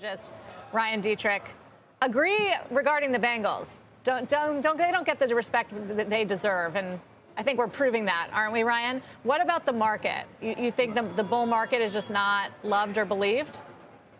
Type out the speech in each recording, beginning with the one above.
Just Ryan Detrick, agree regarding the Bengals. They don't get the respect that they deserve, and I think we're proving that, aren't we, Ryan? What about the market? You think the bull market is just not loved or believed?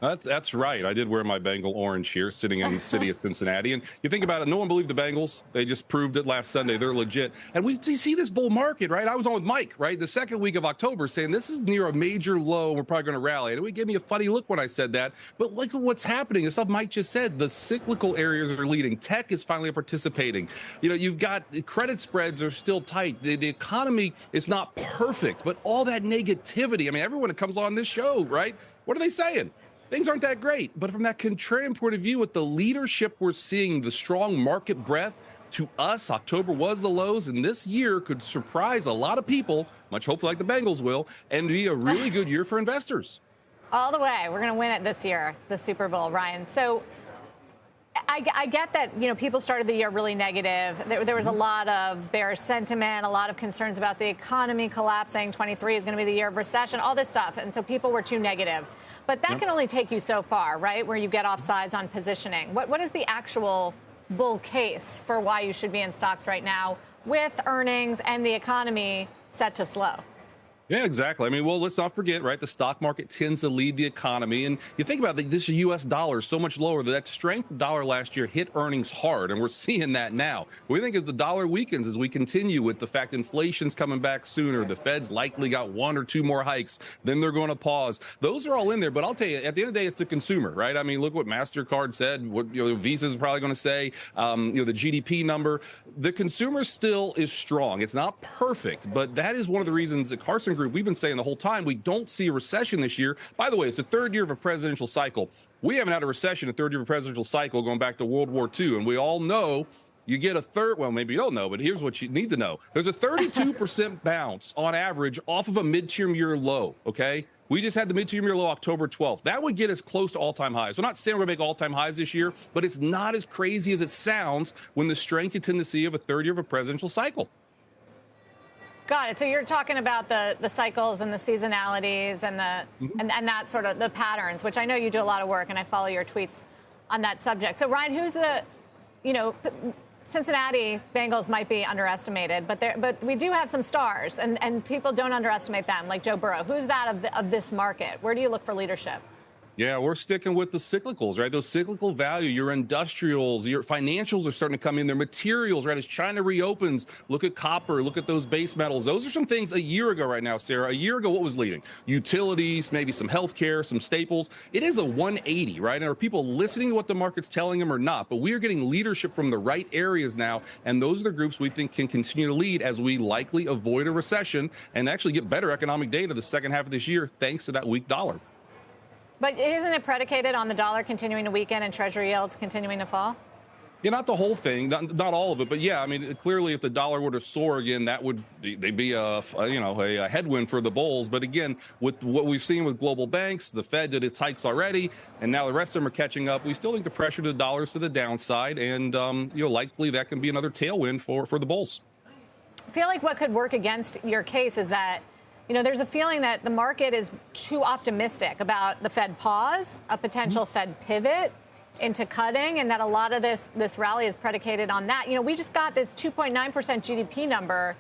That's right. I did wear my Bengal orange here, sitting in the city of Cincinnati. And you think about it, no one believed the Bengals. They just proved it last Sunday. They're legit. And we see this bull market, right? I was on with Mike, right, the second week of October, saying this is near a major low. We're probably going to rally. And he gave me a funny look when I said that. But look at what's happening. The stuff Mike just said. The cyclical areas are leading. Tech is finally participating. You know, you've got credit spreads are still tight. The economy is not perfect. But all that negativity, I mean, everyone that comes on this show, right, what are they saying? Things aren't that great, but from that contrarian point of view, with the leadership we're seeing, the strong market breadth, to us, October was the lows, and this year could surprise a lot of people, much hopefully like the Bengals will, and be a really good year for investors. All the way. We're going to win it this year, the Super Bowl, Ryan. So I get that, you know, people started the year really negative. There was a lot of bearish sentiment, a lot of concerns about the economy collapsing. 23 is going to be the year of recession, all this stuff. And so people were too negative. But that can only take you so far, right, where you get off sides on positioning. What is the actual bull case for why you should be in stocks right now with earnings and the economy set to slow? Yeah, exactly. I mean, well, let's not forget, right? The stock market tends to lead the economy. And you think about this U.S. dollar is so much lower. That strength of the dollar last year hit earnings hard, and we're seeing that now. We think as the dollar weakens, as we continue with the fact inflation's coming back sooner, the Fed's likely got one or two more hikes, then they're going to pause. Those are all in there. But I'll tell you, at the end of the day, it's the consumer, right? I mean, look what MasterCard said, what Visa's probably going to say, the GDP number. The consumer still is strong. It's not perfect, but that is one of the reasons that Carson Group, we've been saying the whole time, we don't see a recession this year. By the way, it's the third year of a presidential cycle. We haven't had a recession, a third year of a presidential cycle going back to World War II. And we all know you get a third, well, maybe you don't know, but here's what you need to know. There's a 32% bounce on average off of a midterm year low, okay? We just had the midterm year low October 12th. That would get us close to all-time highs. We're not saying we're going to make all-time highs this year, but it's not as crazy as it sounds when the strength you tend to see of a third year of a presidential cycle. Got it. So you're talking about the cycles and the seasonalities and and that sort of the patterns, which I know you do a lot of work, and I follow your tweets on that subject. So Ryan, who's the, Cincinnati Bengals might be underestimated, but we do have some stars, and people don't underestimate them, like Joe Burrow. Who's that of this market? Where do you look for leadership? Yeah, we're sticking with the cyclicals, right? Those cyclical value, your industrials, your financials are starting to come in. Their materials, right? As China reopens, look at copper, look at those base metals. Those are some things a year ago right now, Sarah. A year ago, what was leading? Utilities, maybe some healthcare, some staples. It is a 180, right? And are people listening to what the market's telling them or not? But we are getting leadership from the right areas now. And those are the groups we think can continue to lead as we likely avoid a recession and actually get better economic data the second half of this year, thanks to that weak dollar. But isn't it predicated on the dollar continuing to weaken and Treasury yields continuing to fall? Yeah, not the whole thing, not all of it, but yeah, I mean, clearly, if the dollar were to soar again, that would be a headwind for the bulls. But again, with what we've seen with global banks, the Fed did its hikes already, and now the rest of them are catching up. We still think the pressure to the dollars to the downside, and likely that can be another tailwind for the bulls. I feel like what could work against your case is that, there's a feeling that the market is too optimistic about the Fed pause, a potential Fed pivot into cutting, and that a lot of this rally is predicated on that. We just got this 2.9% GDP number.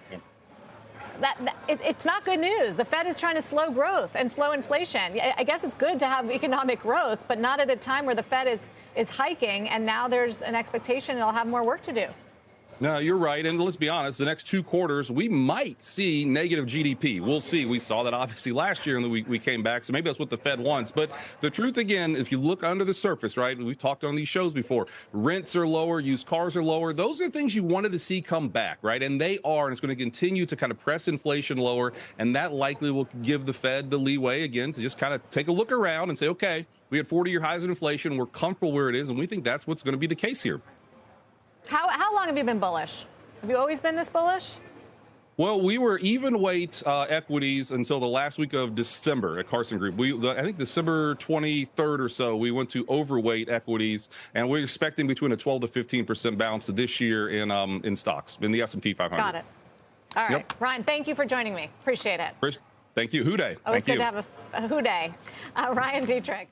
It's not good news. The Fed is trying to slow growth and slow inflation. I guess it's good to have economic growth, but not at a time where the Fed is hiking, and now there's an expectation it'll have more work to do. No, you're right. And let's be honest, the next 2 quarters, we might see negative GDP. We'll see. We saw that obviously last year and we came back. So maybe that's what the Fed wants. But the truth, again, if you look under the surface, right, we've talked on these shows before, rents are lower, used cars are lower. Those are things you wanted to see come back, right? And they are. And it's going to continue to kind of press inflation lower. And that likely will give the Fed the leeway again to just kind of take a look around and say, OK, we had 40-year highs in inflation. We're comfortable where it is. And we think that's what's going to be the case here. How long have you been bullish? Have you always been this bullish? Well, we were even weight equities until the last week of December at Carson Group. I think December 23rd or so, we went to overweight equities, and we're expecting between a 12 to 15% bounce this year in stocks, in the S&P 500. Got it. All right. Yep. Ryan, thank you for joining me. Appreciate it. Thank you. Hoo day. Always good to have a hoo day. Ryan Detrick.